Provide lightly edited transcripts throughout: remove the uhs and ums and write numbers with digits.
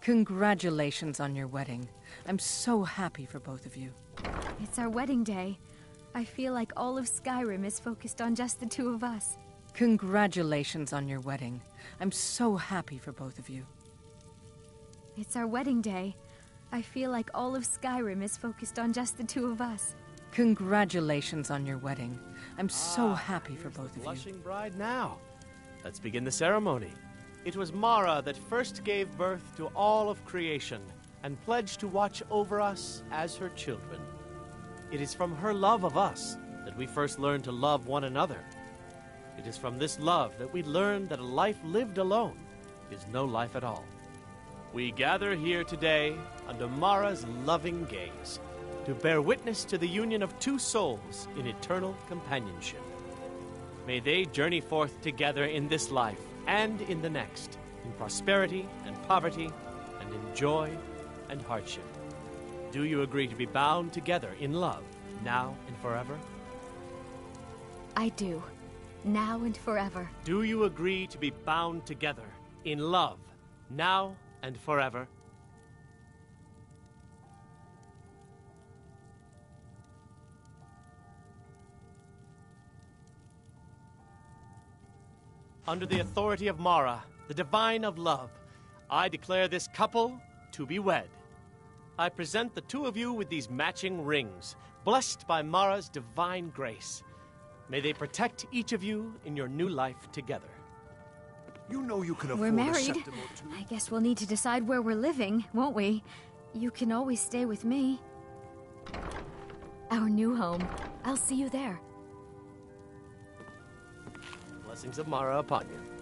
Congratulations on your wedding. I'm so happy for both of you. It's our wedding day. I feel like all of Skyrim is focused on just the two of us. Congratulations on your wedding. I'm so happy for both of you. It's our wedding day. I feel like all of Skyrim is focused on just the two of us. Congratulations on your wedding. I'm so happy for both of you. Blushing bride now. Let's begin the ceremony. It was Mara that first gave birth to all of creation and pledged to watch over us as her children. It is from her love of us that we first learned to love one another. It is from this love that we learn that a life lived alone is no life at all. We gather here today under Mara's loving gaze to bear witness to the union of two souls in eternal companionship. May they journey forth together in this life and in the next, in prosperity and poverty, and in joy and hardship. Do you agree to be bound together in love, now and forever? I do. Now and forever. Do you agree to be bound together in love, now and forever? Under the authority of Mara, the divine of love, I declare this couple to be wed. I present the two of you with these matching rings, blessed by Mara's divine grace. May they protect each of you in your new life together. You know you can afford We're married. a septim or two. I guess we'll need to decide where we're living, won't we? You can always stay with me. Our new home. I'll see you there. Blessings of Mara upon you.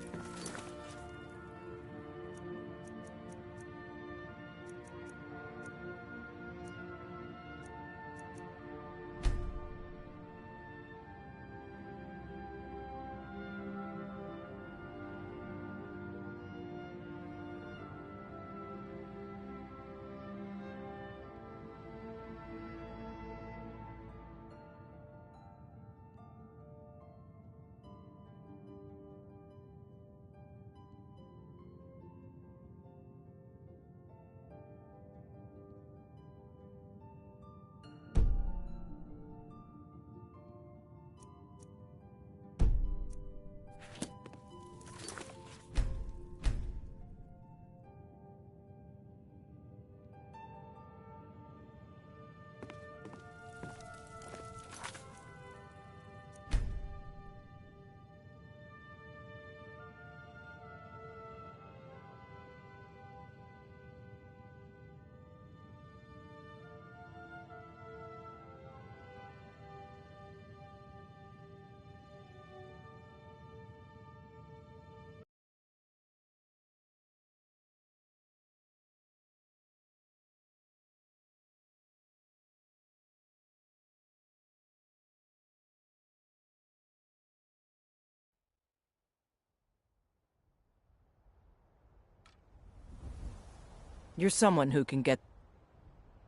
You're someone who can get...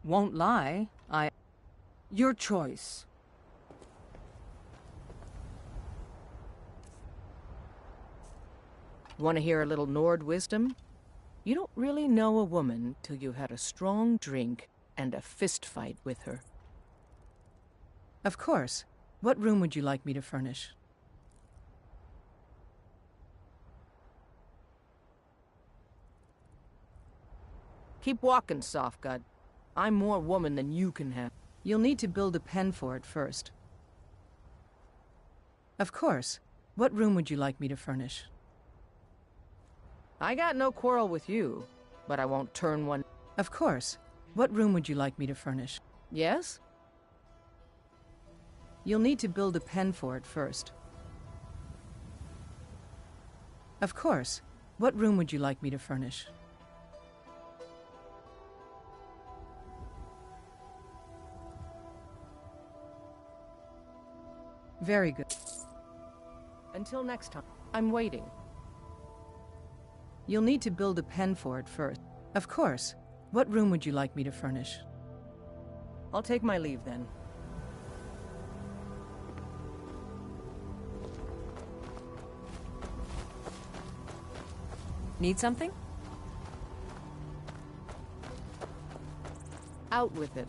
Won't lie, Your choice. Want to hear a little Nord wisdom? You don't really know a woman till you had a strong drink and a fist fight with her. Of course. What room would you like me to furnish? Keep walking, Softgut. I'm more woman than you can have. You'll need to build a pen for it first. Of course. What room would you like me to furnish? I got no quarrel with you, but I won't turn one... Of course. What room would you like me to furnish? Yes? You'll need to build a pen for it first. Of course. What room would you like me to furnish? Very good. Until next time. I'm waiting. You'll need to build a pen for it first. Of course. What room would you like me to furnish? I'll take my leave then. Need something? Out with it.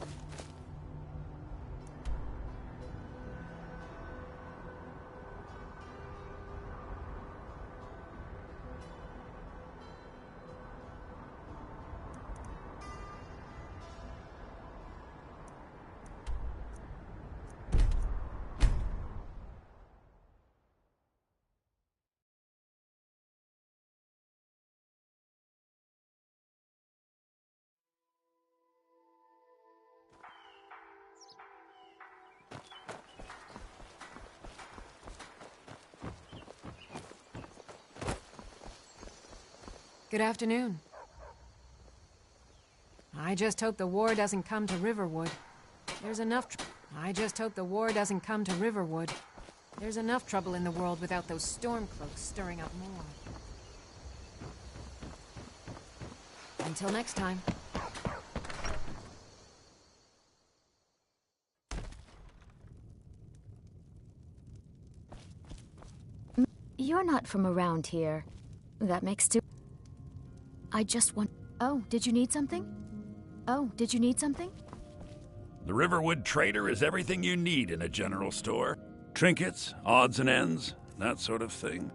Good afternoon. I just hope the war doesn't come to Riverwood. There's enough I just hope the war doesn't come to Riverwood. There's enough trouble in the world without those Stormcloaks stirring up more. Until next time. You're not from around here. That makes two. I just want... Oh, did you need something? Oh, did you need something? The Riverwood Trader is everything you need in a general store. Trinkets, odds and ends, that sort of thing.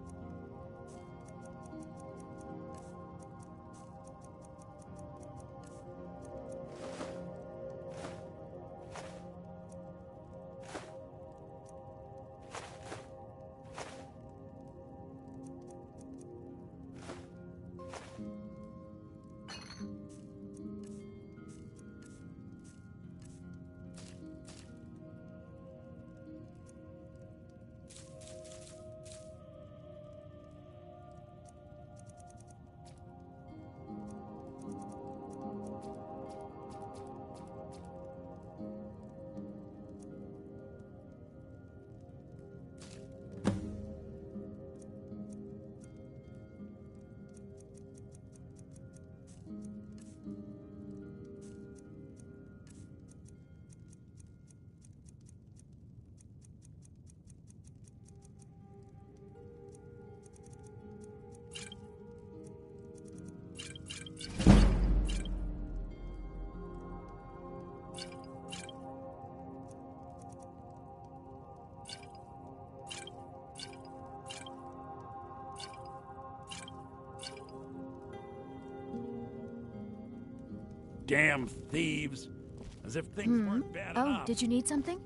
Damn thieves. As if things weren't bad enough. Oh, did you need something?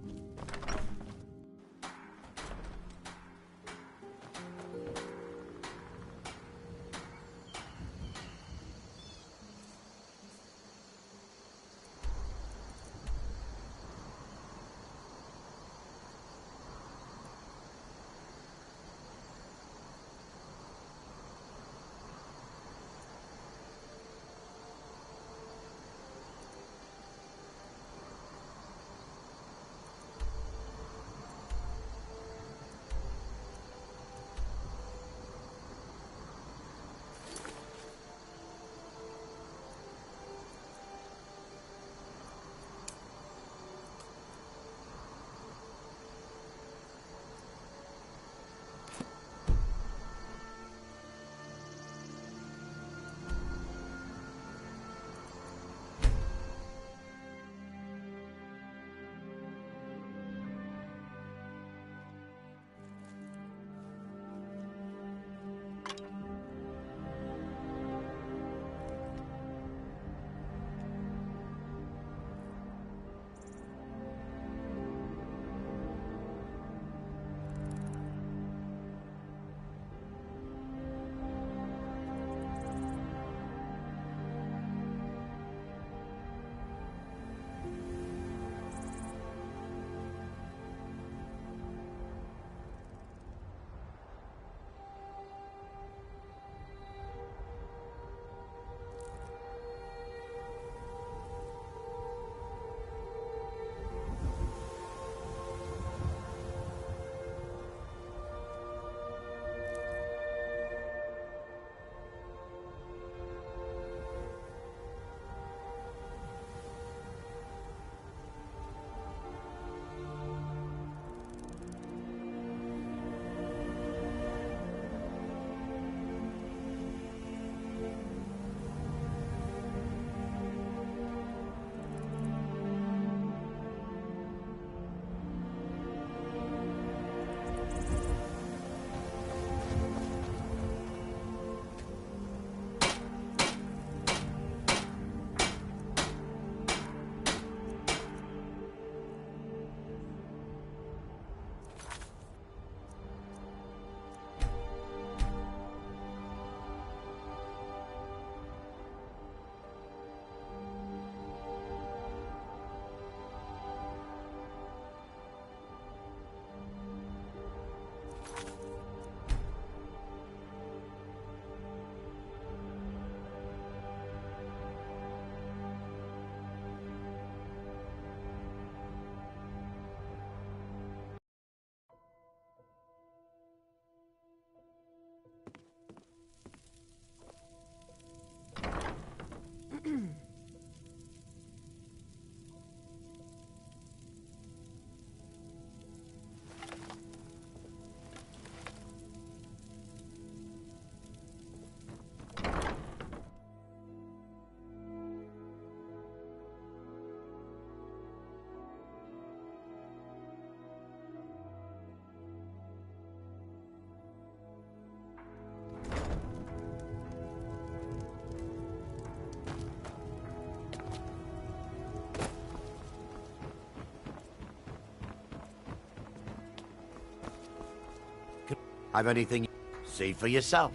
Have anything? See for yourself.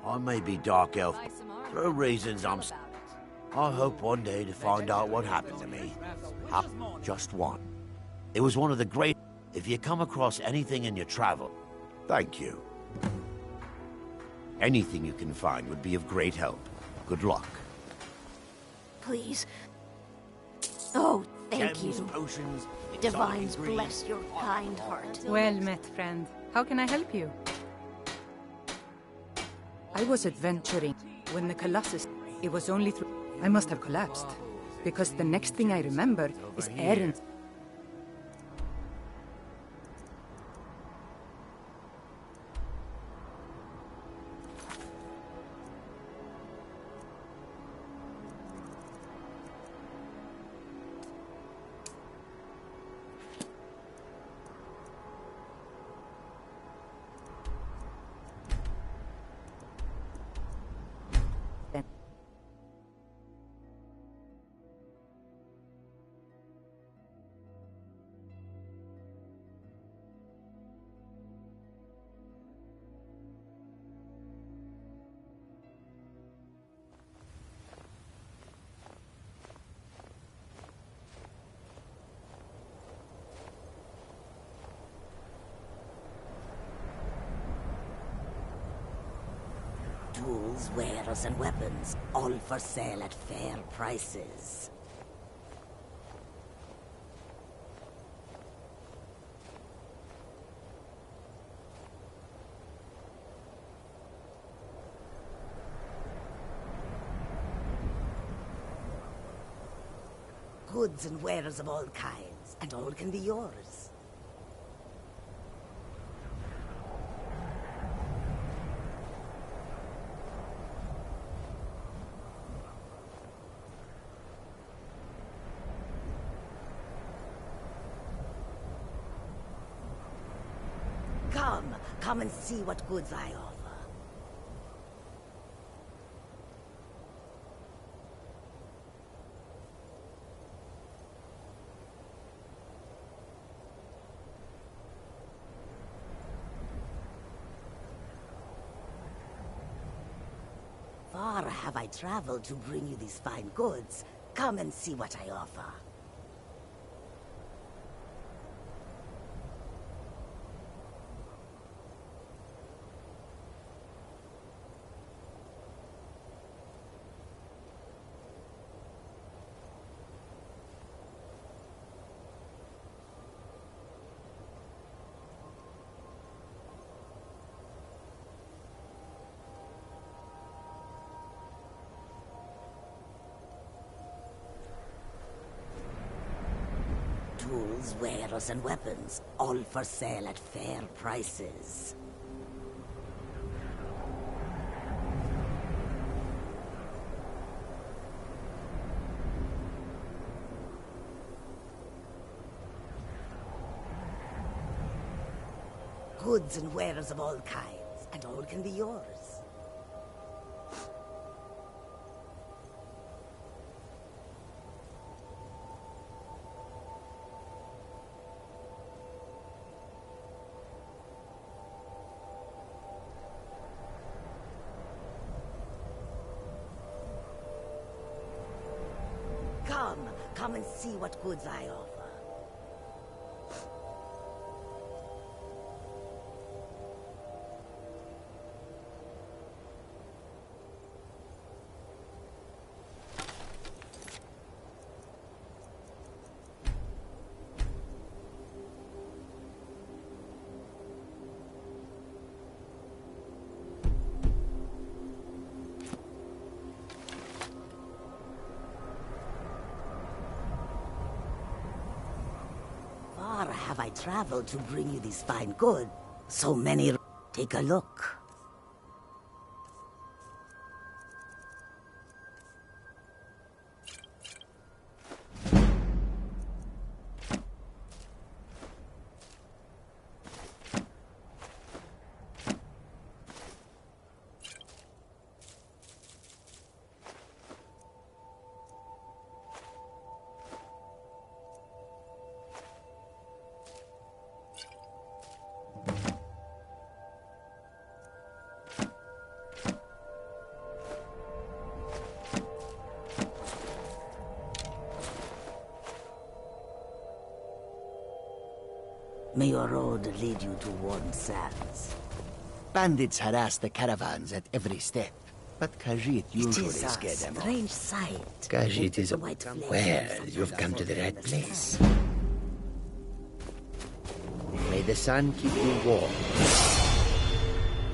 I may be Dark Elf for reasons I hope one day to find out what happened to me. Just one. It was one of the great... If you come across anything in your travel, thank you. Anything you can find would be of great help. Good luck. Please. Oh, thank Gems, you. potions, Divines exotic bless your kind heart. Well met, friend. How can I help you? I was adventuring when the Colossus... It was only through... I must have collapsed. Because the next thing I remember is Aaron... Tools, wares, and weapons, all for sale at fair prices. Goods and wares of all kinds, and all can be yours. Come and see what goods I offer. Far have I traveled to bring you these fine goods. Come and see what I offer. Tools, wares, and weapons, all for sale at fair prices. Goods and wares of all kinds, and all can be yours. Come and see what goods I offer. have I traveled to bring you these fine goods? So many... Take a look. May your road lead you to warm sands. Bandits harass the caravans at every step, but Khajiit usually It is scare a them off. strange sight. Khajiit is a... White flames Well, of you've come to the right daffodils in the place. sky. May the sun keep you warm,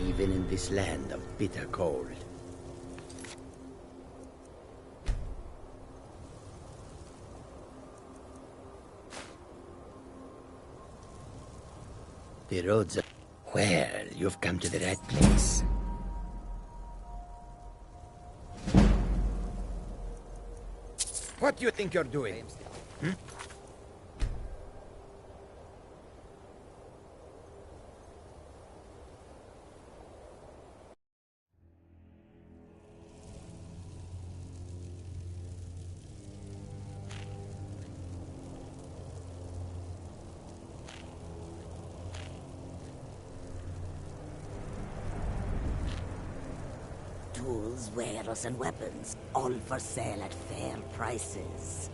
even in this land of bitter cold. The roads are... Well, you've come to the right place. What do you think you're doing? Tools, wares, and weapons, all for sale at fair prices.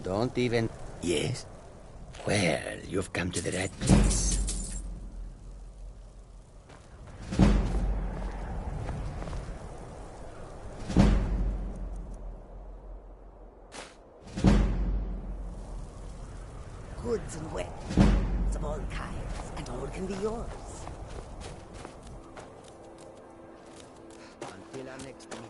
Don't even... Yes? Well, you've come to the right place. Goods and weapons of all kinds, and all can be yours. Until our next meeting.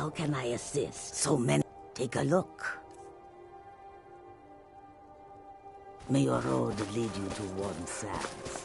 How can I assist? So many. Take a look. May your road lead you to warm sands.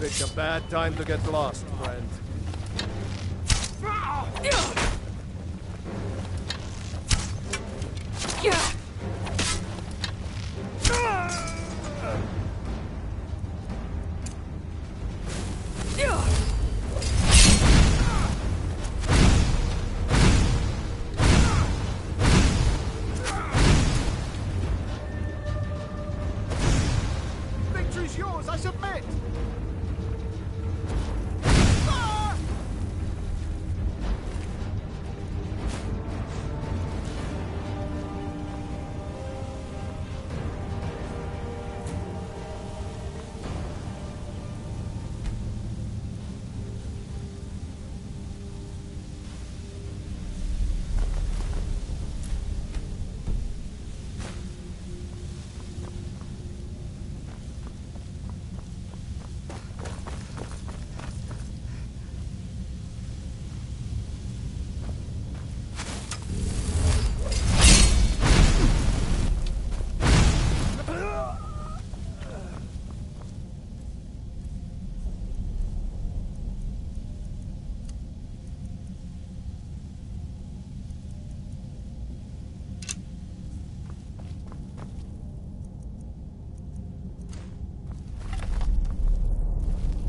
Picked a bad time to get lost, friend. Victory's yours, I submit!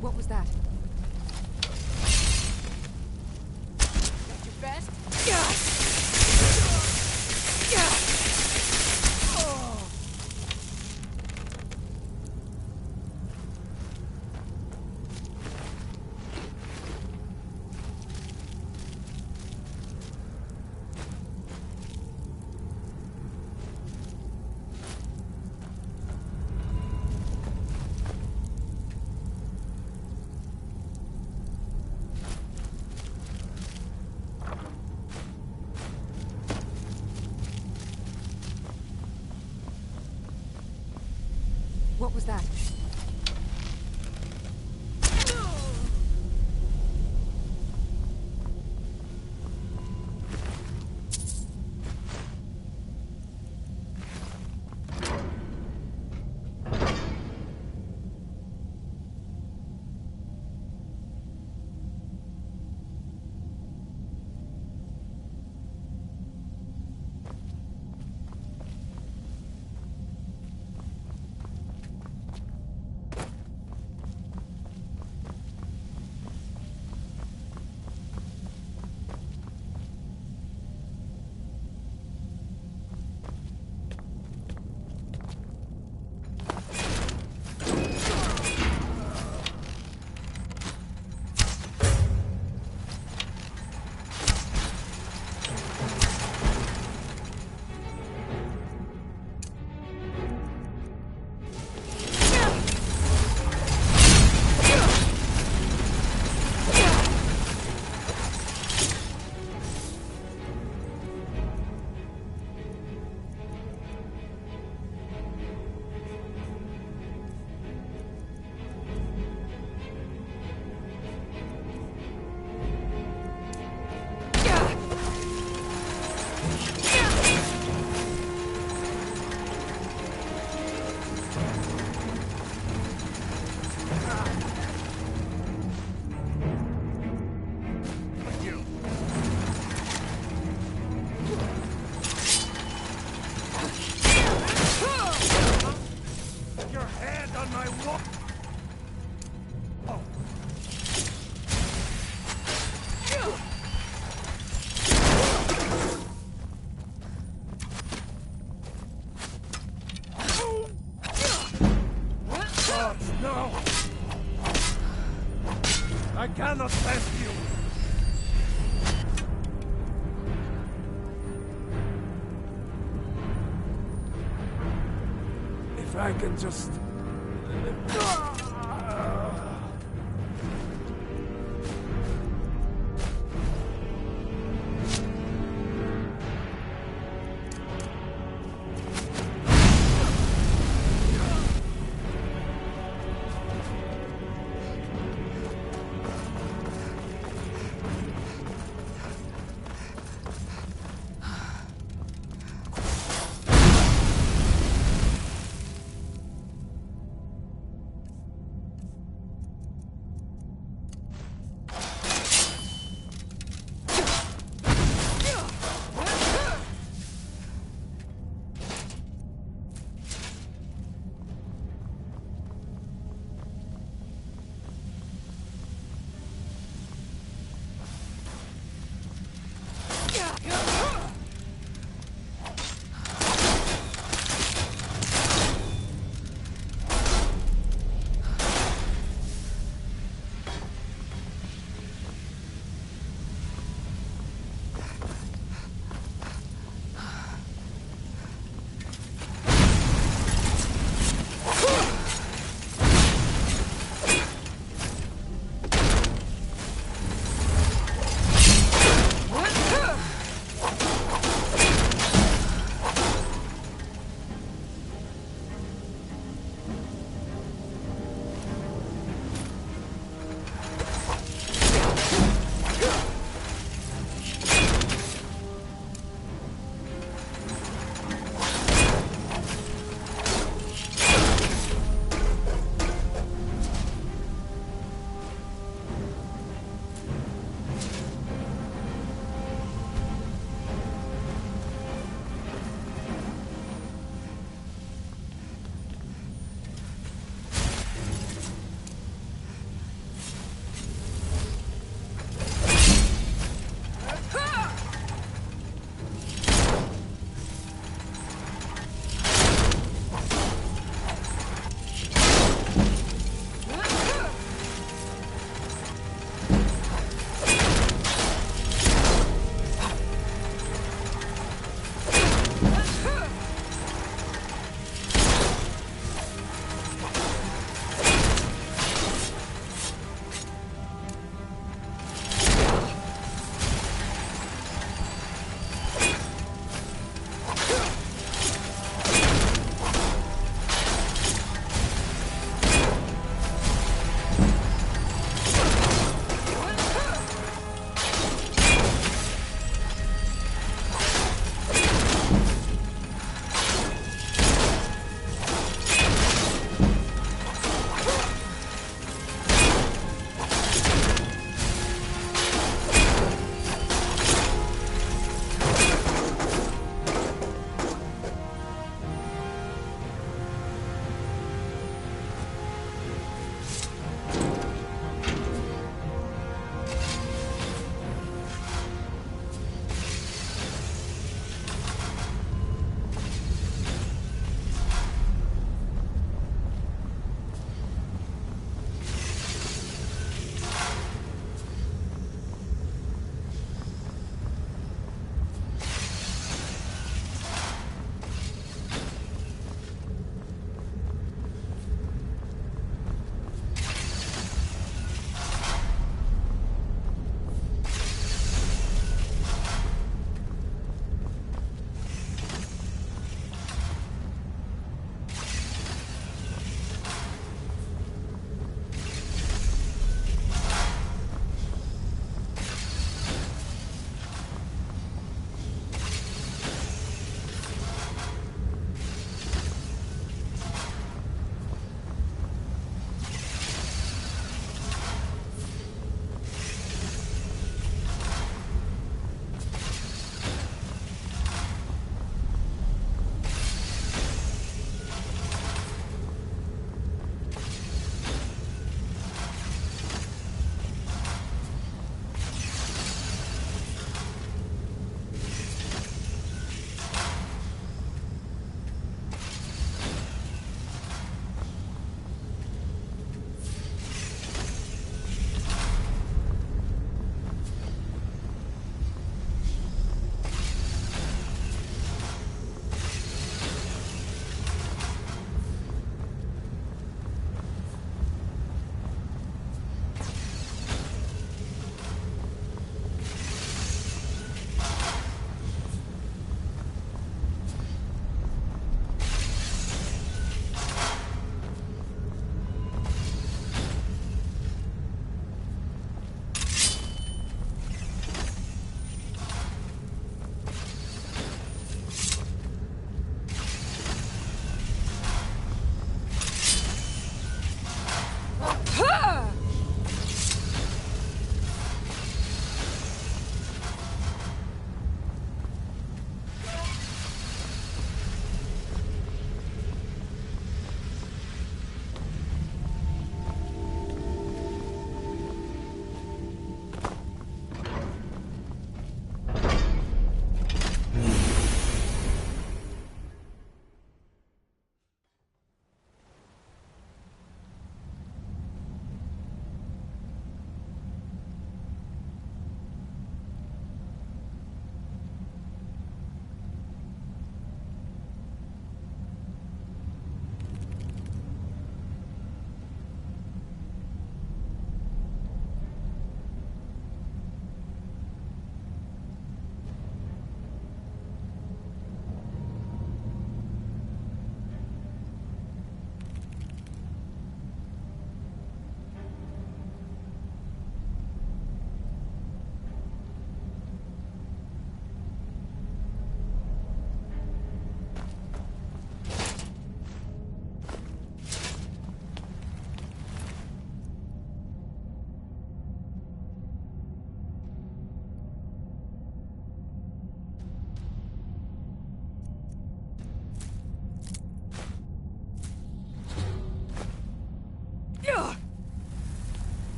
What was that? Got your best? What was that? I cannot test you! If I can just...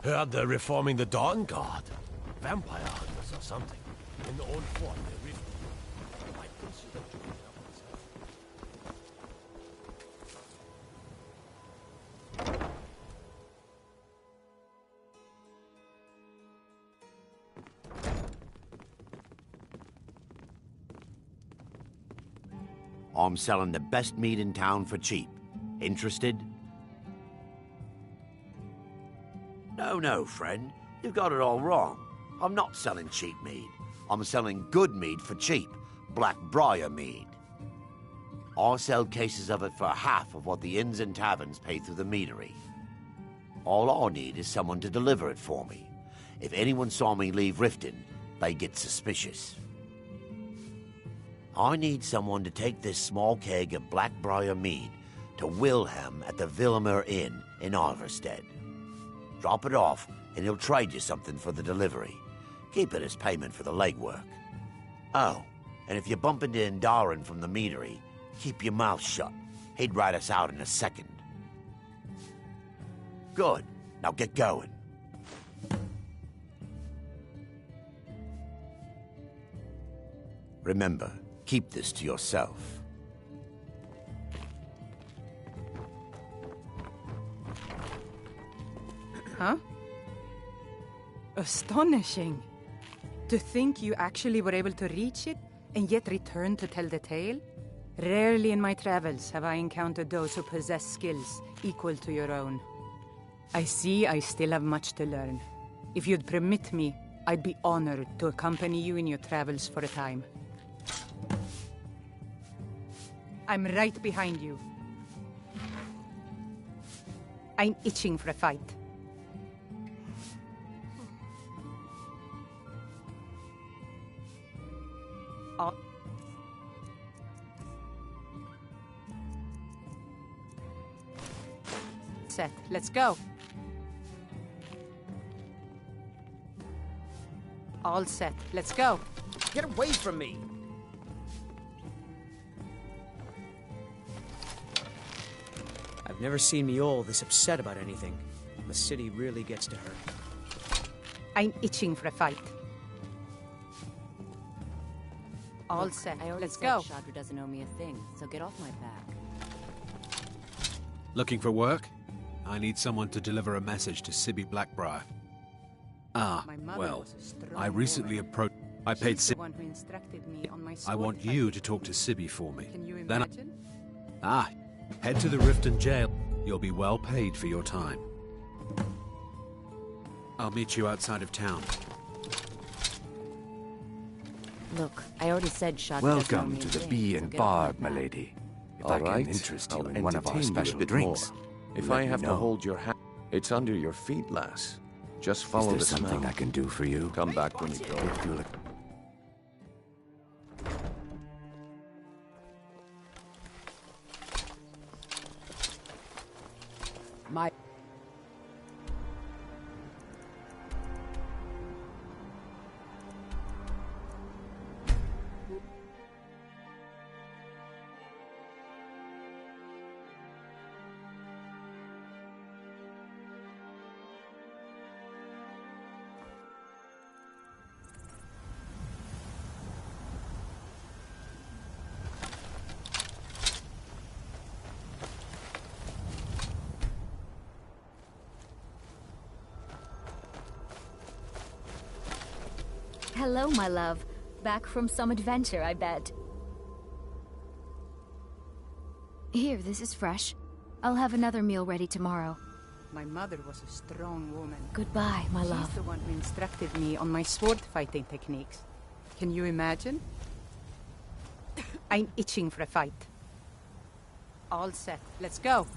Heard they're reforming the Dawn Guard. Vampire hunters or something. In the old fort, they really might consider joining up with us. I'm selling the best meat in town for cheap. Interested? No, friend. You've got it all wrong. I'm not selling cheap mead. I'm selling good mead for cheap. Black Briar mead. I'll sell cases of it for half of what the inns and taverns pay through the meadery. All I need is someone to deliver it for me. If anyone saw me leave Riften, they get suspicious. I need someone to take this small keg of Blackbriar mead to Wilhelm at the Villimer Inn in Iverstead. Drop it off, and he'll trade you something for the delivery. Keep it as payment for the legwork. Oh, and if you bump into Indaren from the meadery, keep your mouth shut. He'd write us out in a second. Good. Now get going. Remember, keep this to yourself. Huh? Astonishing. To think you actually were able to reach it, and yet return to tell the tale? Rarely in my travels have I encountered those who possess skills equal to your own. I see I still have much to learn. If you'd permit me, I'd be honored to accompany you in your travels for a time. I'm right behind you. I'm itching for a fight. Set. Let's go. All set. Let's go. Get away from me! I've never seen Miol this upset about anything. The city really gets to her. I'm itching for a fight. All set. Let's go. Shadra doesn't owe me a thing, so get off my back. Looking for work? I need someone to deliver a message to Sibby Blackbriar. Ah, well, I recently approached... I paid Sibby. I want you to talk to Sibby for me. Can you Then imagine? head to the Riften jail. You'll be well paid for your time. I'll meet you outside of town. Look, I already said Shadra doesn't owe Welcome me a to the thing, Bee so and get off Barb, my my back. lady. If All I can right, interest you I'll in one of our entertain you a special bit drinks, more. If let I me have to know. hold your hand, it's under your feet, lass. Just Is follow there the something smell. I can do for you? Come back when you go. If you'll My... Hello, my love. Back from some adventure, I bet. Here, this is fresh. I'll have another meal ready tomorrow. My mother was a strong woman. Goodbye, my love. She's the one who instructed me on my sword fighting techniques. Can you imagine? I'm itching for a fight. All set. Let's go.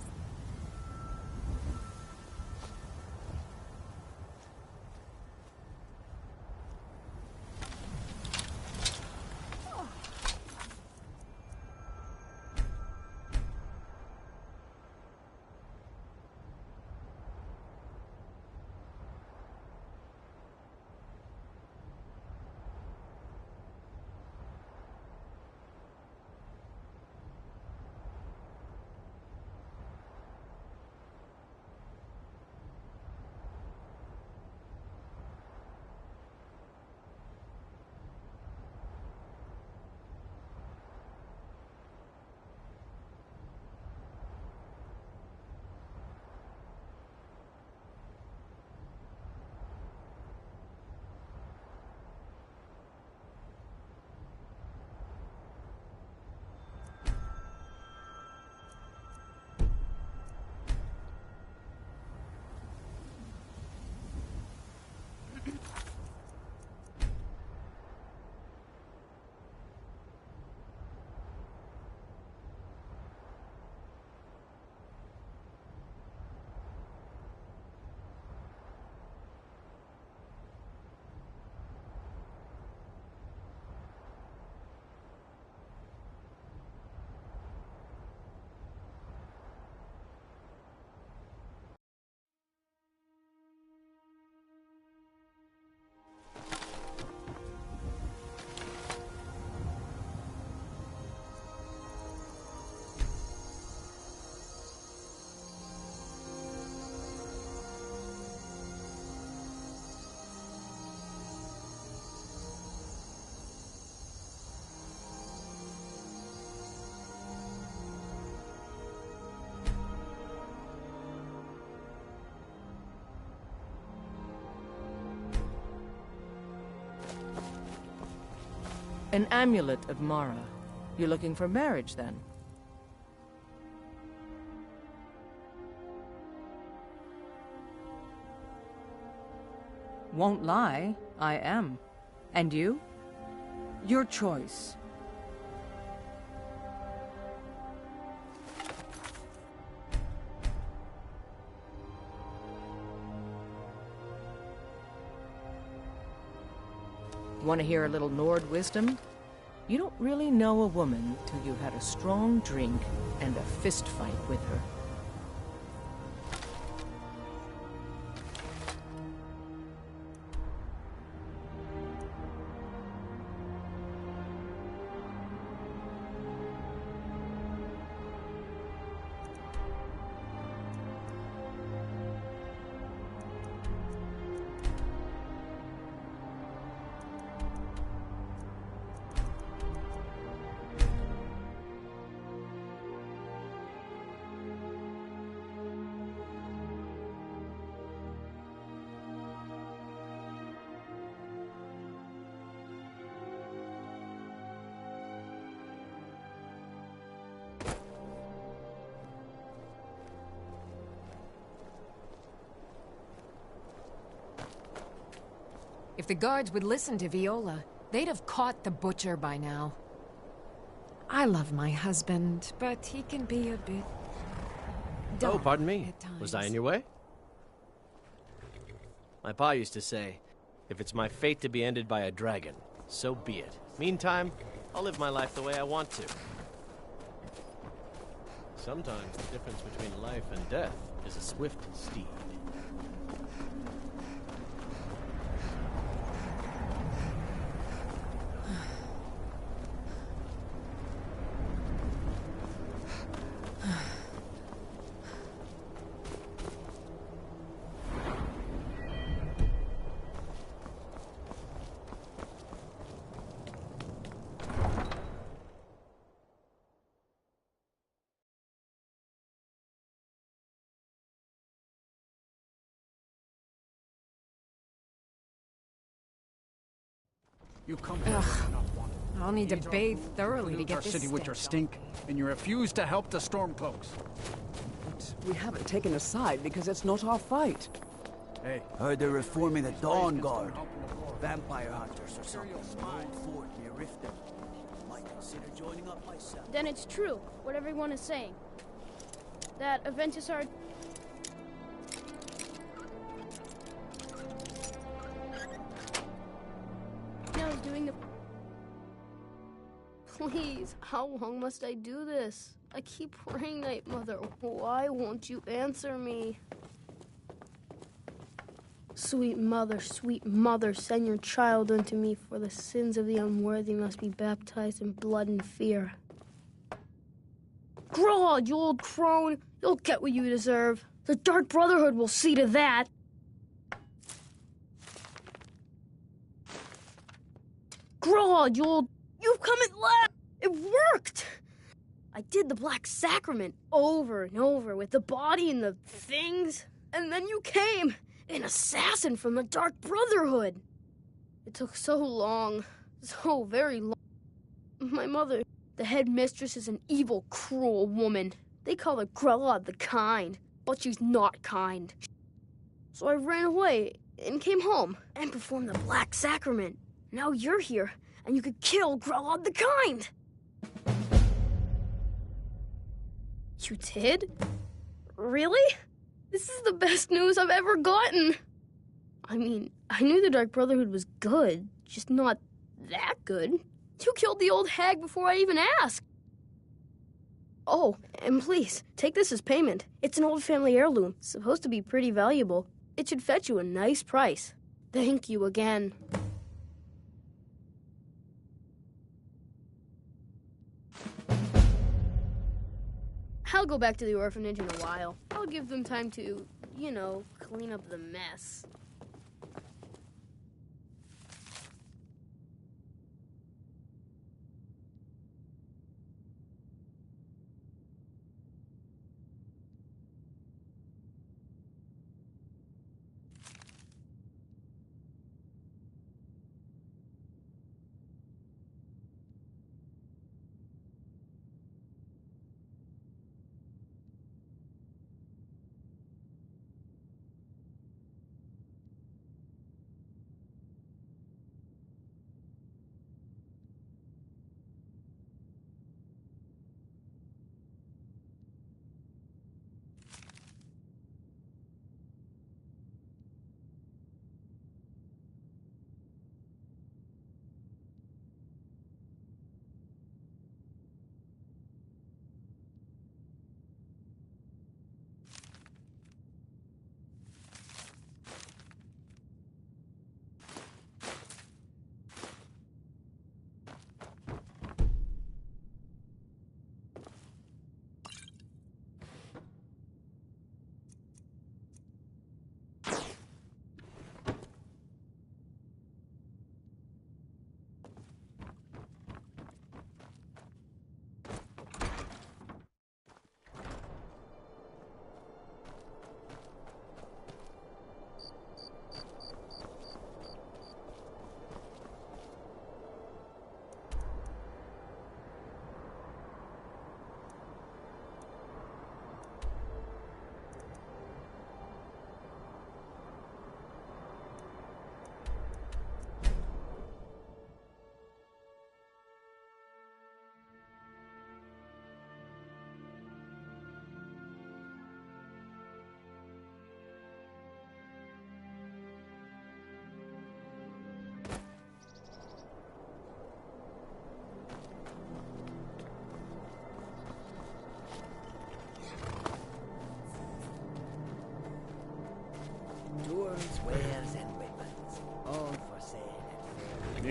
An amulet of Mara. You're looking for marriage, then? Won't lie, I am. And you? Your choice. Want to hear a little Nord wisdom? You don't really know a woman till you had a strong drink and a fist fight with her. If the guards would listen to Viola, they'd have caught the butcher by now. I love my husband, but he can be a bit... Oh, pardon me. Was I in your way? My pa used to say, if it's my fate to be ended by a dragon, so be it. Meantime, I'll live my life the way I want to. Sometimes the difference between life and death is a swift steed. You come Ugh. I'll need to bathe thoroughly to get our this city with stench your stink, and you refuse to help the Stormcloaks. But we haven't taken a side because it's not our fight. Hey. Heard they're reforming the Dawn Guard. Vampire hunters or something. Old fort near Riften. Might consider joining up myself. Then it's true, what everyone is saying. That Aventus are... Now is doing the... Please, how long must I do this? I keep praying, Night Mother. Why won't you answer me? Sweet mother, send your child unto me, for the sins of the unworthy must be baptized in blood and fear. Grod, you old crone, you'll get what you deserve. The Dark Brotherhood will see to that. Grod, you've come at last. It worked. I did the Black Sacrament over and over with the body and the things, and then you came. An assassin from the Dark Brotherhood. It took so long. So very long. My mother, the head mistress, is an evil, cruel woman. They call her Grelod the Kind, but she's not kind. So I ran away and came home and performed the Black Sacrament. Now you're here, and you could kill Grelod the Kind. You did? Really? This is the best news I've ever gotten. I mean, I knew the Dark Brotherhood was good, just not that good. You killed the old hag before I even asked. Oh, and please, take this as payment. It's an old family heirloom, supposed to be pretty valuable. It should fetch you a nice price. Thank you again. I'll go back to the orphanage in a while. I'll give them time to, you know, clean up the mess.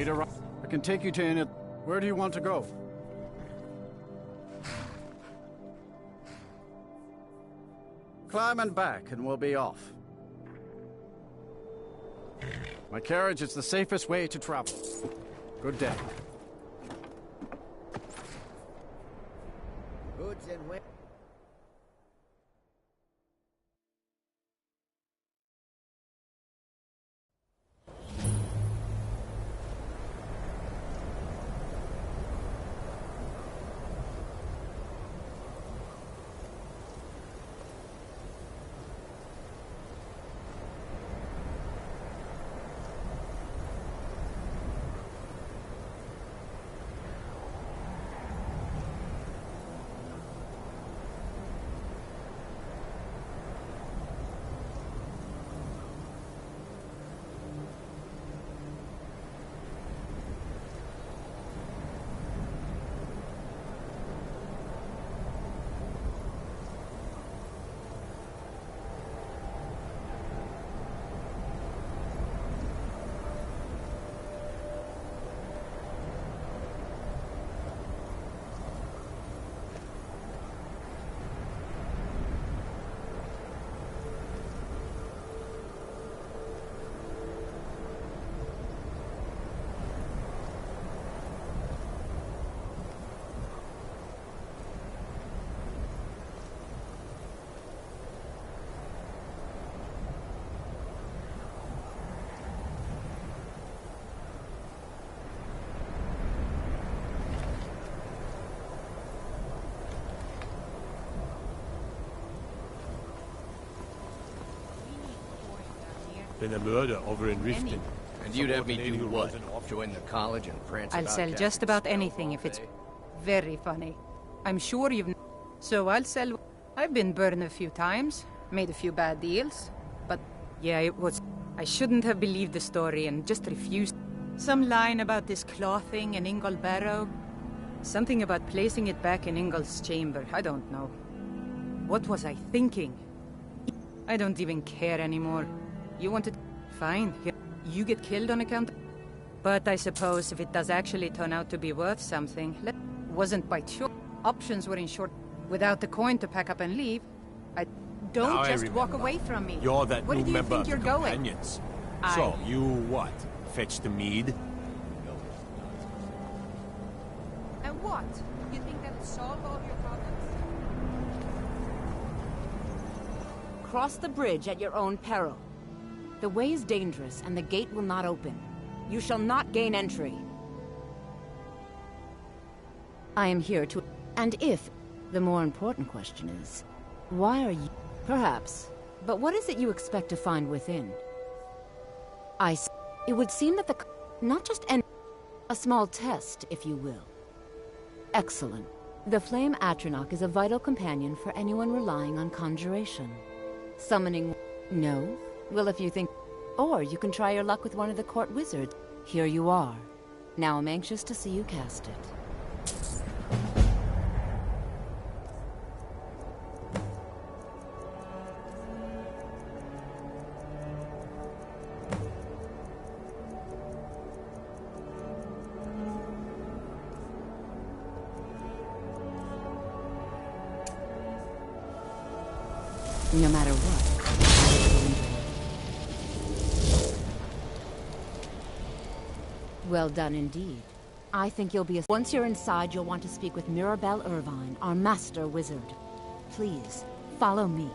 Need a ride? I can take you to any... Where do you want to go? Climb and back, and we'll be off. My carriage is the safest way to travel. Good day. Goods and wares. Been a murder over in Riften. And you'd have me do what? Join the college and prance I'll about sell casting just about spells anything all if it's day? very funny. I'm sure you've... So I'll sell... I've been burned a few times, made a few bad deals, but yeah, it was... I shouldn't have believed the story and just refused. Some line about this clothing in Ingol Barrow. Something about placing it back in Ingol's chamber. I don't know. What was I thinking? I don't even care anymore. You wanted... Fine. You get killed on account... But I suppose if it does actually turn out to be worth something... Wasn't by choice. Options were in short... Without the coin to pack up and leave... Don't Now I just walk remember. away from me. You're that Where new do you member think of you're the going? Companions. So, you what? Fetch the mead? And what? You think that'll solve all your problems? Cross the bridge at your own peril. The way is dangerous, and the gate will not open. You shall not gain entry. I am here to... And if... The more important question is... Why are you... Perhaps. But what is it you expect to find within? It would seem that the... Not just any... A small test, if you will. Excellent. The Flame Atronach is a vital companion for anyone relying on conjuration. Summoning... No? Well, if you think... Or you can try your luck with one of the court wizards. Here you are. Now I'm anxious to see you cast it. No matter what, well done indeed. I think you'll be once you're inside, you'll want to speak with Mirabelle Irvine, our master wizard. Please, follow me.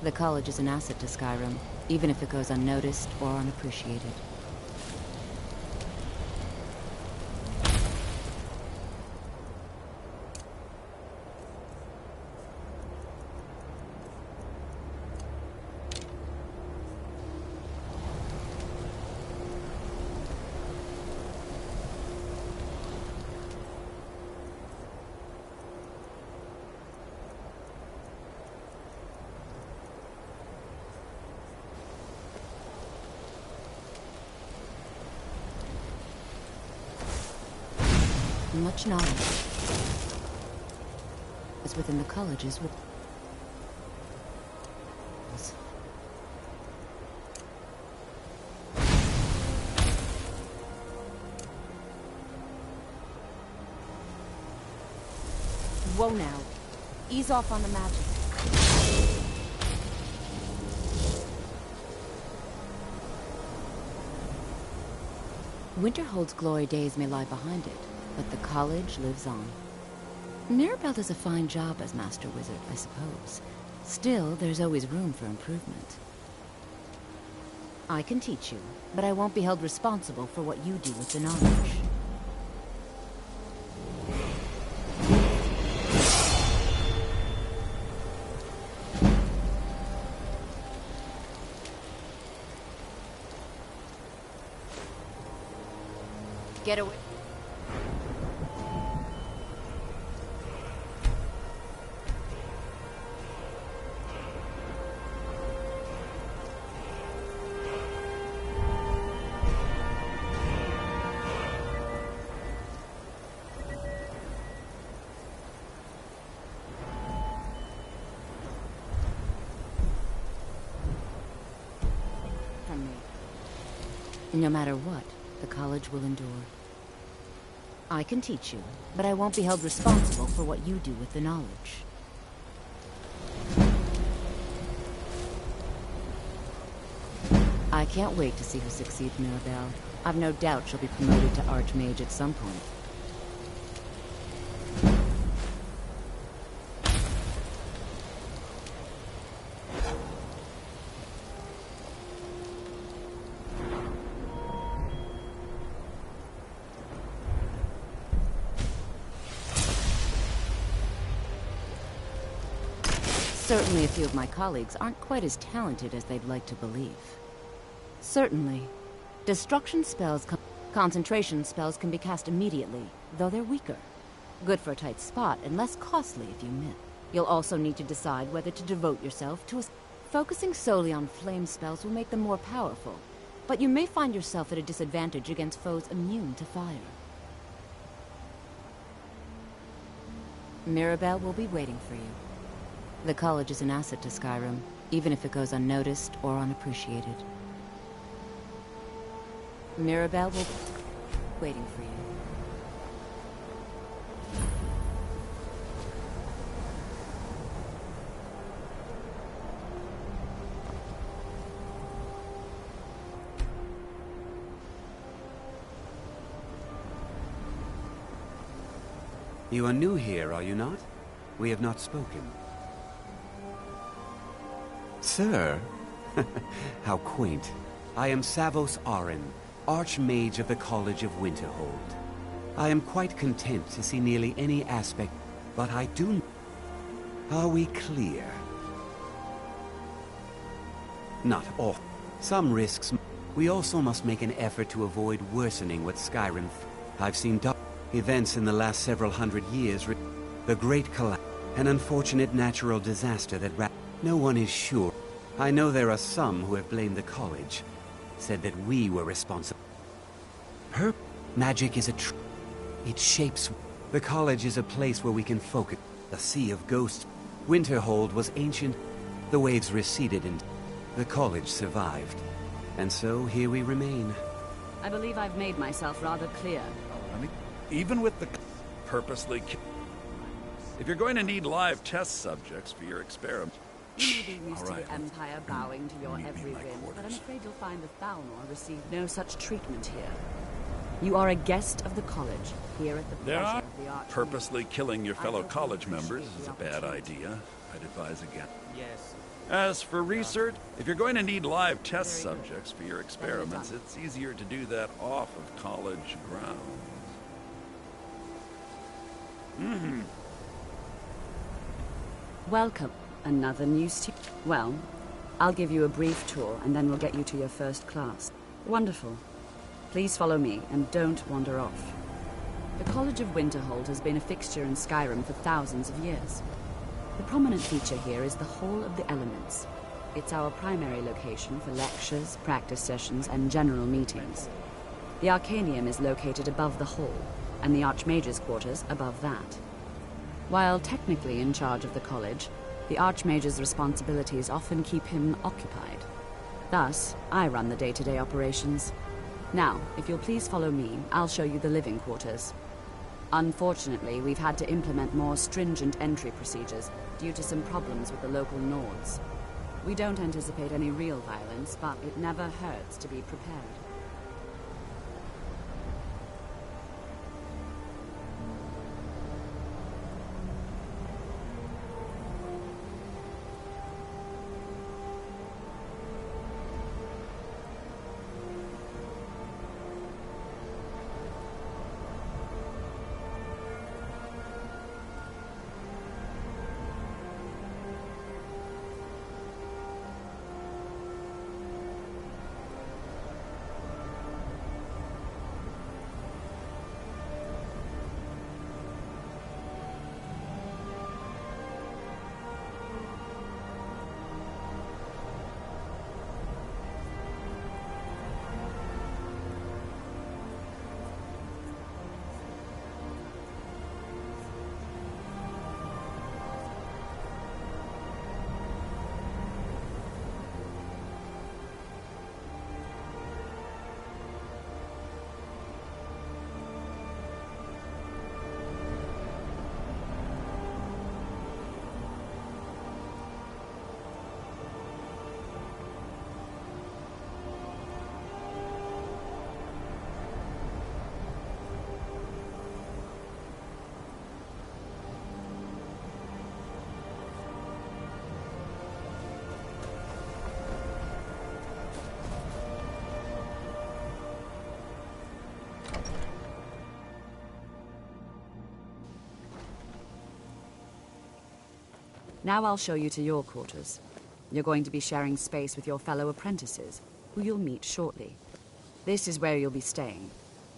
The college is an asset to Skyrim, even if it goes unnoticed or unappreciated. much knowledge. As within the colleges with... Whoa now. Ease off on the magic. Winterhold's glory days may lie behind it, but the college lives on. Mirabelle does a fine job as Master Wizard, I suppose. Still, there's always room for improvement. I can teach you, but I won't be held responsible for what you do with the knowledge. Get away. From me. No matter what, the college will endure. I can teach you, but I won't be held responsible for what you do with the knowledge. I can't wait to see who succeeds Mirabelle. I've no doubt she'll be promoted to Archmage at some point. Certainly a few of my colleagues aren't quite as talented as they'd like to believe. Certainly. Destruction spells, concentration spells can be cast immediately, though they're weaker. Good for a tight spot, and less costly if you miss. You'll also need to decide whether to devote yourself to a... Focusing solely on flame spells will make them more powerful, but you may find yourself at a disadvantage against foes immune to fire. Mirabelle will be waiting for you. The college is an asset to Skyrim, even if it goes unnoticed or unappreciated. Mirabelle will be waiting for you. You are new here, are you not? We have not spoken. Sir? How quaint. I am Savos Arin, Archmage of the College of Winterhold. I am quite content to see nearly any aspect, but I do... Are we clear? Not all. Some risks... We also must make an effort to avoid worsening what Skyrim... I've seen events in the last several hundred years... The Great Collapse... An unfortunate natural disaster that... No one is sure. I know there are some who have blamed the college, said that we were responsible. Her magic is it shapes. The college is a place where we can focus. A sea of ghosts. Winterhold was ancient. The waves receded and the college survived. And so here we remain. I believe I've made myself rather clear. I mean, even with the purposely... If you're going to need live test subjects for your experiment... You may be used to the Empire bowing to your every whim, but I'm afraid you'll find the Thalmor receive no such treatment here. You are a guest of the college, here at the pleasure of the Archmage. Purposely killing your fellow college members is a bad idea. I'd advise against. Yes. As for research, if you're going to need live test subjects for your experiments, it's easier to do that off of college grounds. Welcome. Another new student. Well, I'll give you a brief tour, and then we'll get you to your first class. Wonderful. Please follow me, and don't wander off. The College of Winterhold has been a fixture in Skyrim for thousands of years. The prominent feature here is the Hall of the Elements. It's our primary location for lectures, practice sessions, and general meetings. The Arcanium is located above the hall, and the Archmage's quarters above that. While technically in charge of the college, the Archmage's responsibilities often keep him occupied. Thus, I run the day-to-day operations. Now, if you'll please follow me, I'll show you the living quarters. Unfortunately, we've had to implement more stringent entry procedures due to some problems with the local Nords. We don't anticipate any real violence, but it never hurts to be prepared. Now I'll show you to your quarters. You're going to be sharing space with your fellow apprentices, who you'll meet shortly. This is where you'll be staying.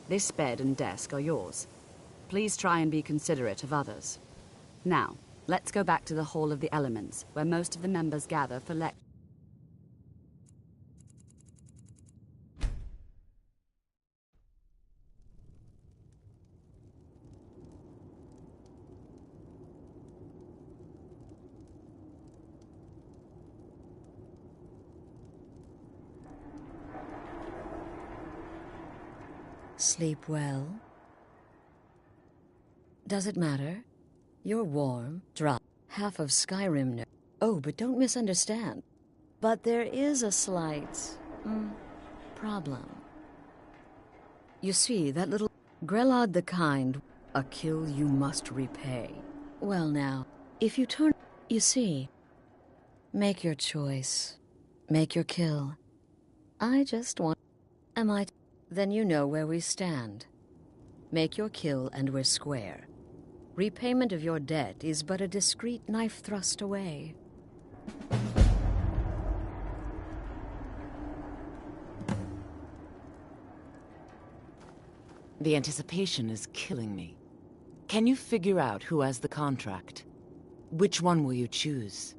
This bed and desk are yours. Please try and be considerate of others. Now, let's go back to the Hall of the Elements, where most of the members gather for lectures. Sleep well? Does it matter? You're warm, dry, half of Skyrim now. Oh, but don't misunderstand. But there is a slight, problem. You see, that little Grelod the Kind, a kill you must repay. Well now, if you turn, you see, make your choice. Make your kill. I just want, am I? Then you know where we stand. Make your kill and we're square. Repayment of your debt is but a discreet knife thrust away. The anticipation is killing me. Can you figure out who has the contract? Which one will you choose?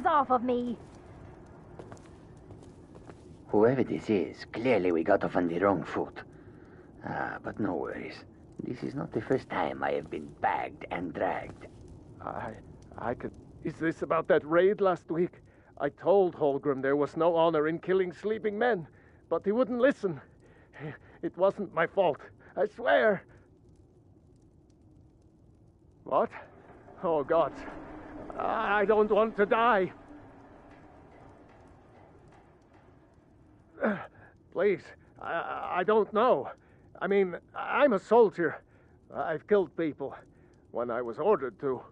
Off of me. Whoever this is, clearly we got off on the wrong foot. But no worries. This is not the first time I have been bagged and dragged. I could... Is this about that raid last week? I told Holgrim there was no honor in killing sleeping men, but he wouldn't listen. It wasn't my fault, I swear. What? Oh, God. I don't want to die. Please, I don't know. I mean, I'm a soldier. I've killed people when I was ordered to.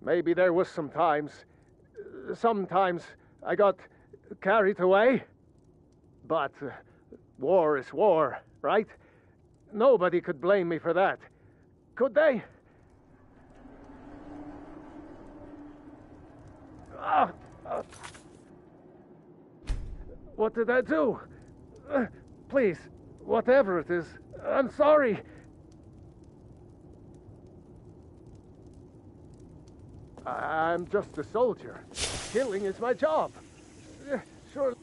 Maybe there was sometimes I got carried away. But war is war, right? Nobody could blame me for that. Could they? What did I do? Please, whatever it is, I'm sorry. I'm just a soldier. Killing is my job. Sure.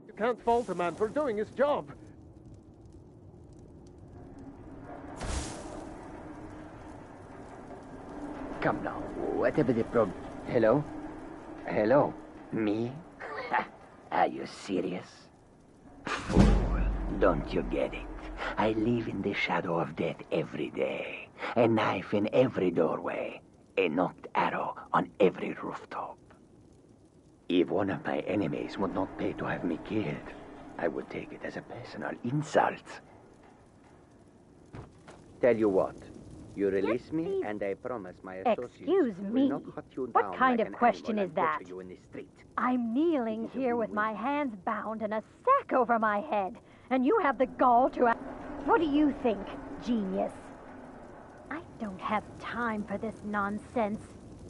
You can't fault a man for doing his job. Come now, whatever the problem. Hello? Hello? Me? Are you serious? Fool, don't you get it? I live in the shadow of death every day. A knife in every doorway. A knocked arrow on every rooftop. If one of my enemies would not pay to have me killed, I would take it as a personal insult. Tell you what, you release me and I promise my associates Excuse me. will not cut you What down kind like of an question animal is and that? butcher you in the street. I'm kneeling here with my hands bound and a sack over my head, and you have the gall to ask. What do you think, genius? I don't have time for this nonsense.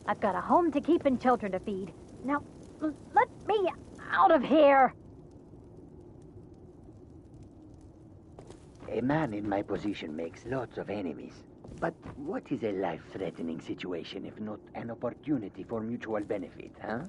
I've got a home to keep and children to feed. Now, let me out of here! A man in my position makes lots of enemies. But what is a life-threatening situation if not an opportunity for mutual benefit, huh?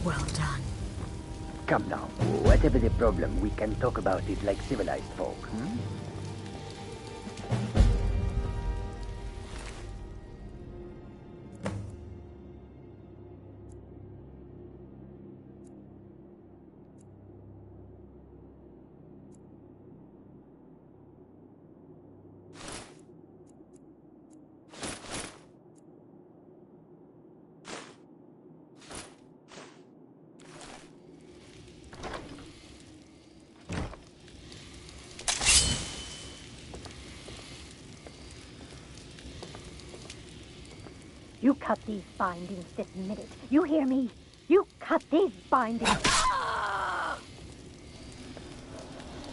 Well done. Come now, whatever the problem, we can talk about it like civilized folk, hmm? You cut these bindings this minute. You hear me? You cut these bindings.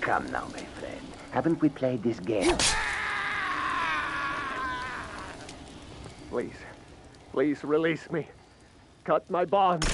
Come now, my friend. Haven't we played this game? Please. Please release me. Cut my bonds.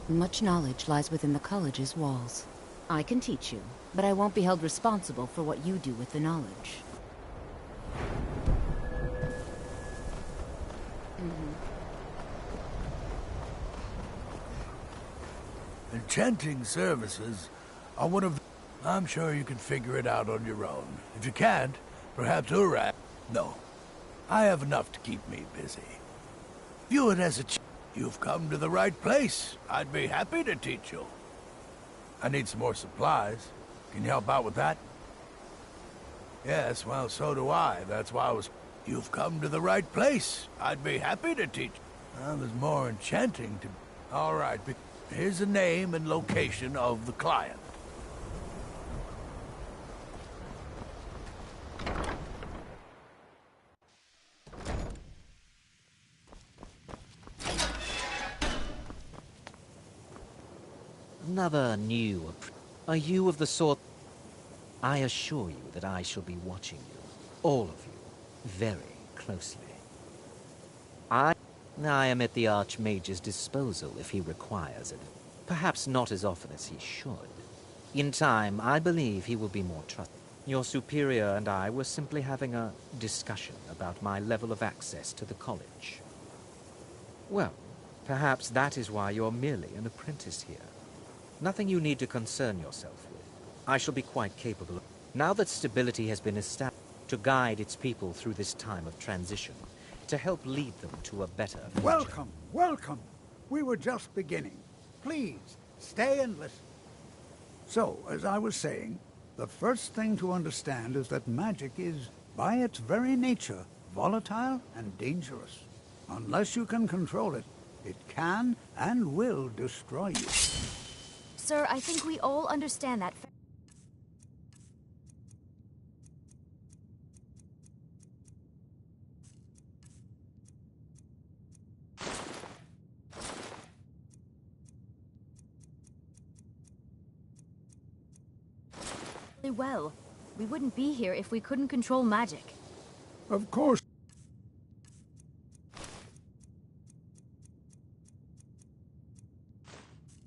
Much knowledge lies within the college's walls. I can teach you, but I won't be held responsible for what you do with the knowledge. Enchanting services are one of the... I'm sure you can figure it out on your own. If you can't, perhaps Urak... No. I have enough to keep me busy. View it as a... You've come to the right place. I'd be happy to teach you. I need some more supplies. Can you help out with that? Yes, well, so do I. That's why I was... You've come to the right place. I'd be happy to teach. Well, there's more enchanting to... All right, here's the name and location of the client. Another new... Are you of the sort... I assure you that I shall be watching you, all of you, very closely. I am at the Archmage's disposal if he requires it. Perhaps not as often as he should. In time, I believe he will be more trusted. Your superior and I were simply having a discussion about my level of access to the college. Well, perhaps that is why you're merely an apprentice here. Nothing you need to concern yourself with. I shall be quite capable, now that stability has been established, to guide its people through this time of transition, to help lead them to a better future. Welcome, welcome. We were just beginning. Please, stay and listen. So, as I was saying, the first thing to understand is that magic is, by its very nature, volatile and dangerous. Unless you can control it, it can and will destroy you. Sir, I think we all understand that. Well, we wouldn't be here if we couldn't control magic. Of course.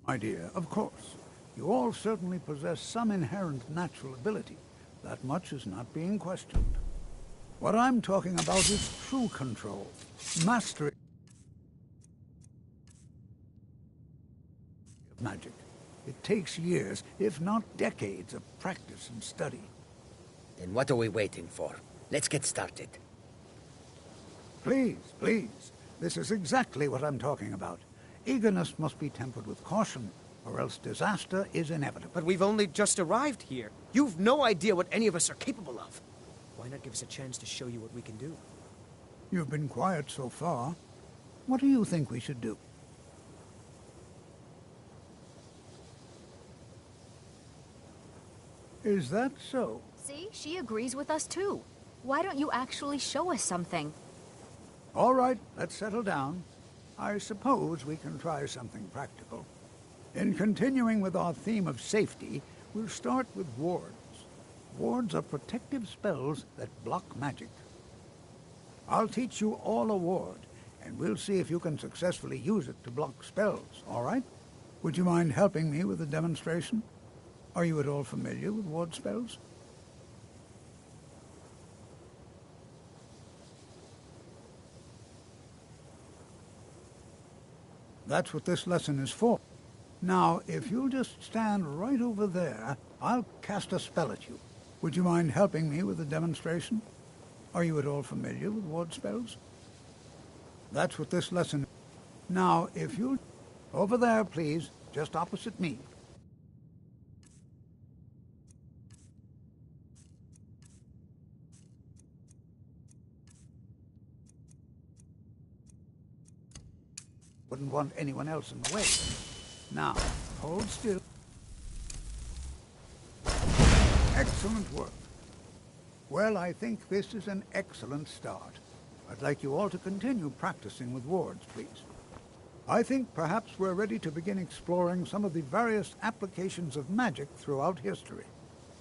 My dear, of course. You all certainly possess some inherent natural ability. That much is not being questioned. What I'm talking about is true control, mastery of magic. It takes years, if not decades, of practice and study. Then what are we waiting for? Let's get started. Please, please. This is exactly what I'm talking about. Eagerness must be tempered with caution, or else disaster is inevitable. But we've only just arrived here. You've no idea what any of us are capable of. Why not give us a chance to show you what we can do? You've been quiet so far. What do you think we should do? Is that so? See, she agrees with us too. Why don't you actually show us something? All right, let's settle down. I suppose we can try something practical. In continuing with our theme of safety, we'll start with wards. Wards are protective spells that block magic. I'll teach you all a ward, and we'll see if you can successfully use it to block spells, all right? Would you mind helping me with a demonstration? Are you at all familiar with ward spells? That's what this lesson is for. Now, if you'll just stand right over there, I'll cast a spell at you. Would you mind helping me with a demonstration? Are you at all familiar with ward spells? That's what this lesson is. Now, if you'll... Over there, please, just opposite me. Wouldn't want anyone else in the way. Now, hold still. Excellent work. Well, I think this is an excellent start. I'd like you all to continue practicing with wards, please. I think perhaps we're ready to begin exploring some of the various applications of magic throughout history.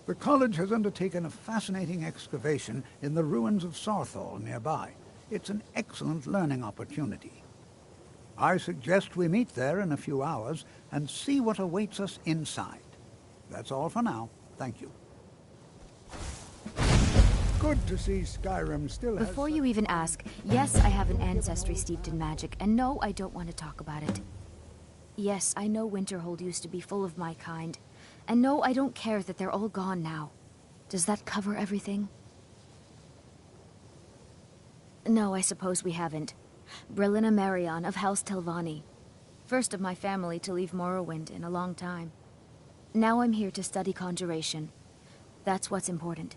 The college has undertaken a fascinating excavation in the ruins of Sarthal nearby. It's an excellent learning opportunity. I suggest we meet there in a few hours and see what awaits us inside. That's all for now. Thank you. Good to see Skyrim still has... Before you even ask, yes, I have an ancestry steeped in magic, and no, I don't want to talk about it. Yes, I know Winterhold used to be full of my kind, and no, I don't care that they're all gone now. Does that cover everything? No, I suppose we haven't. Brillina Marion of House Telvanni. First of my family to leave Morrowind in a long time. Now I'm here to study conjuration. That's what's important.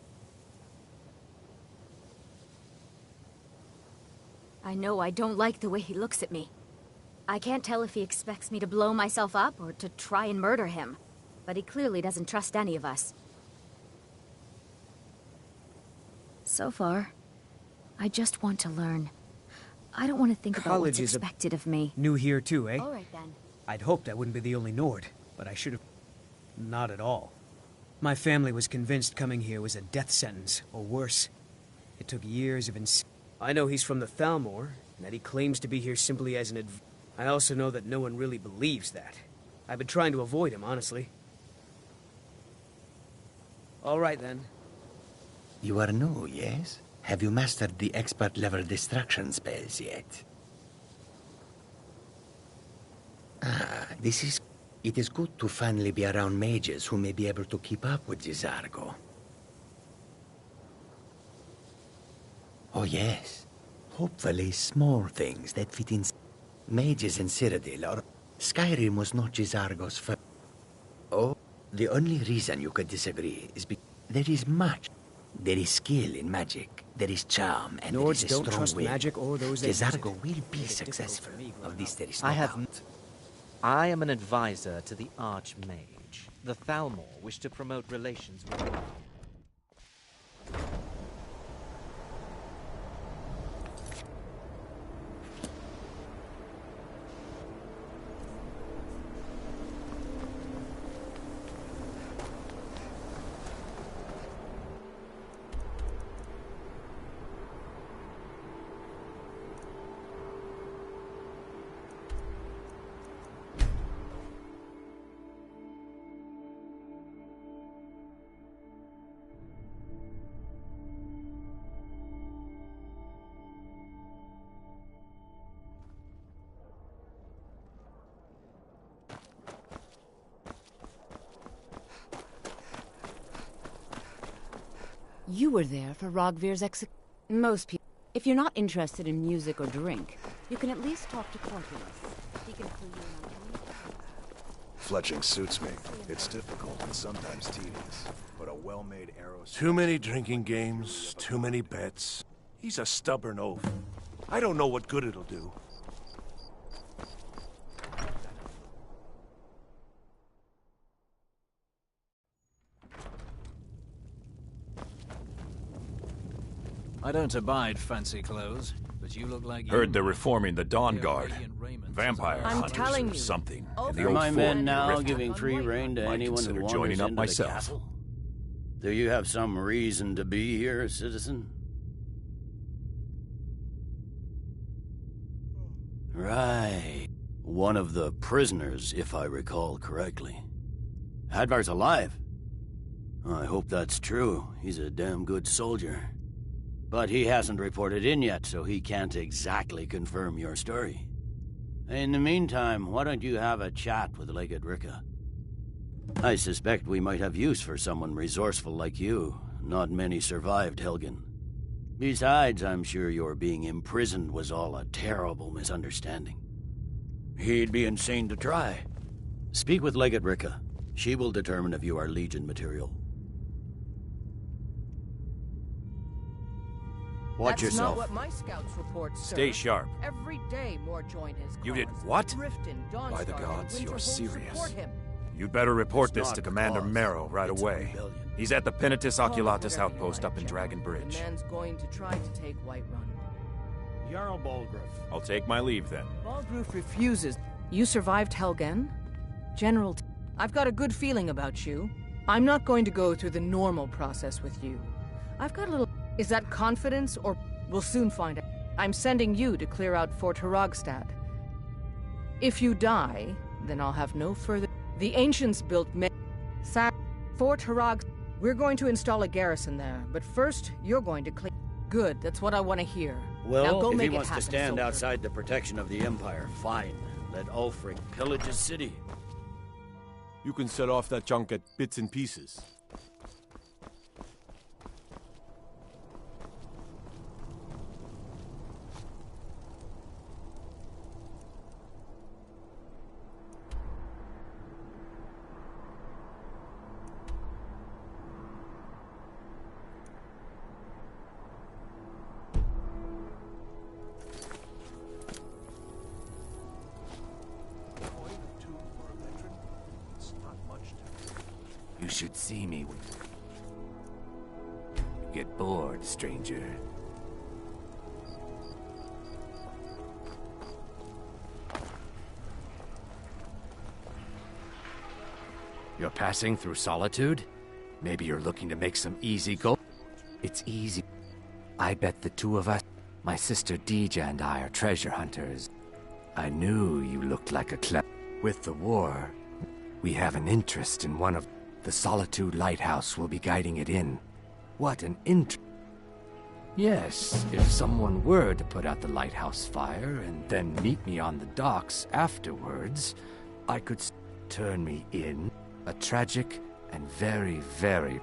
I know I don't like the way he looks at me. I can't tell if he expects me to blow myself up or to try and murder him. But he clearly doesn't trust any of us. So far, I just want to learn. I don't want to think about what's expected of me. New here too, eh? All right then. I'd hoped I wouldn't be the only Nord, but I should have... Not at all. My family was convinced coming here was a death sentence, or worse. It took years of I know he's from the Thalmor, and that he claims to be here simply as an I also know that no one really believes that. I've been trying to avoid him, honestly. All right, then. You are new, yes? Have you mastered the expert-level distraction spells yet? Ah, this is... It is good to finally be around mages who may be able to keep up with Gisargo. Oh, yes. Hopefully small things that fit in... Mages in Cyrodiil or... Skyrim was not Gisargo's first... Oh, the only reason you could disagree is because there is much. There is skill in magic, there is charm, and there is a strong will. Nords don't trust magic or those that Gisargo will be successful. Of this there is no doubt. I am an advisor to the Archmage. The Thalmor wish to promote relations with you. You were there for Rogvir's Most people. If you're not interested in music or drink, you can at least talk to Corpulus. He can clue you in on Fletching suits me. It's difficult and sometimes tedious, but a well-made arrow... Too many drinking games, too many bets. He's a stubborn oaf. I don't know what good it'll do. I don't abide fancy clothes, but you look like Heard they're reforming the Dawn Guard. Vampire I'm hunters telling or you. something. Oh, in the are old my fort men near now Riften. giving free rein to Might anyone who consider wanders joining up into the myself. castle? Do you have some reason to be here, citizen? Right. One of the prisoners, if I recall correctly. Hadvar's alive. I hope that's true. He's a damn good soldier. But he hasn't reported in yet, so he can't exactly confirm your story. In the meantime, why don't you have a chat with Legate Ricka? I suspect we might have use for someone resourceful like you. Not many survived Helgen. Besides, I'm sure your being imprisoned was all a terrible misunderstanding. He'd be insane to try. Speak with Legate Ricka. She will determine if you are Legion material. Watch yourself. That's not what my scouts report, sir. Stay sharp. Every day more join his cause. You did what? Riften, By the Dawnstar, gods, and you're Winterhold serious. support him. You'd better report It's this not to a Commander cause. Marrow right It's a away. rebellion. He's at the Penitus Call it Oculatus whatever you outpost like, up in General. Dragon Bridge. The man's going to try to take Whiterun. Jarl Balgruuf. I'll take my leave then. Balgruuf refuses. You survived Helgen? General, I've got a good feeling about you. I'm not going to go through the normal process with you. I've got a little... Is that confidence, or... We'll soon find out. I'm sending you to clear out Fort Hrogstad. If you die, then I'll have no further... The ancients built Fort Harag. We're going to install a garrison there, but first, you're going to clean... Good, that's what I want to hear. Well, now go if make he it wants happen, to stand soldier. outside the protection of the Empire, fine. Let Ulfric pillage his city. You can sell off that junk at bits and pieces. You should see me. Get bored, stranger. You're passing through Solitude? Maybe you're looking to make some easy gold? It's easy. I bet the two of us, my sister Deja and I, are treasure hunters. I knew you looked like a With the war, we have an interest in one of... The Solitude Lighthouse will be guiding it in. What an Yes, if someone were to put out the lighthouse fire and then meet me on the docks afterwards, I could turn me in. A tragic and very, very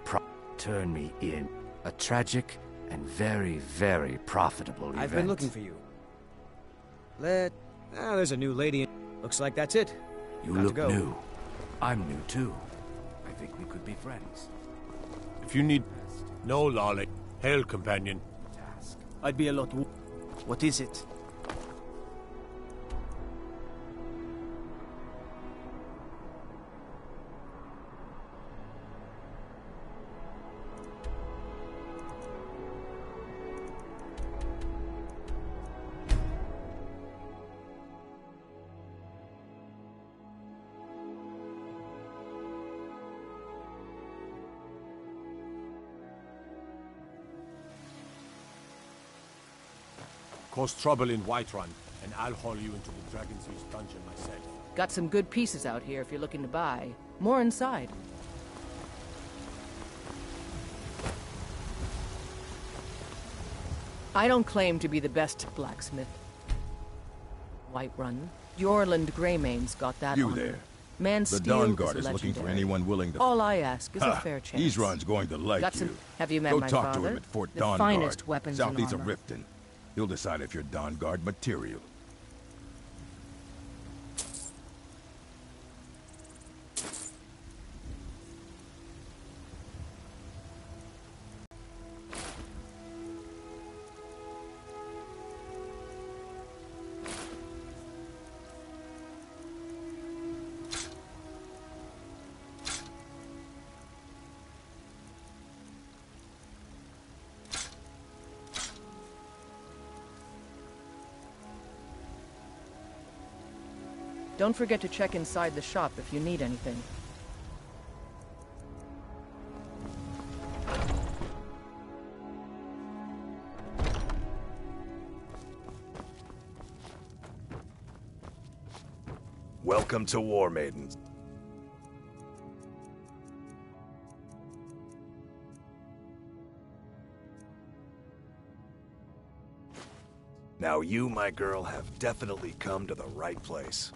turn me in. A tragic and very, very profitable event. I've been looking for you. There's a new lady. Looks like that's it. You Got to look go. new. I'm new too. I think we could be friends. If you need... No, Lolly. Hail, companion. I'd be a lot... What is it? Cause trouble in Whiterun, and I'll haul you into the Dragon's Reach dungeon myself. Got some good pieces out here if you're looking to buy. More inside. I don't claim to be the best blacksmith. Whiterun. Jorland Greymane's got that You on there. him. Man The Steel Dawn Guard is looking for legendary. anyone willing to... All I ask is a fair chance. Ezron's going to like Got you. some... Have you met Go my talk father? to him at Fort The Dawn finest Guard, weapons southeast and of armor. Riften. He'll decide if you're Dawn Guard material. Don't forget to check inside the shop if you need anything. Welcome to War Maidens. Now you, my girl, have definitely come to the right place.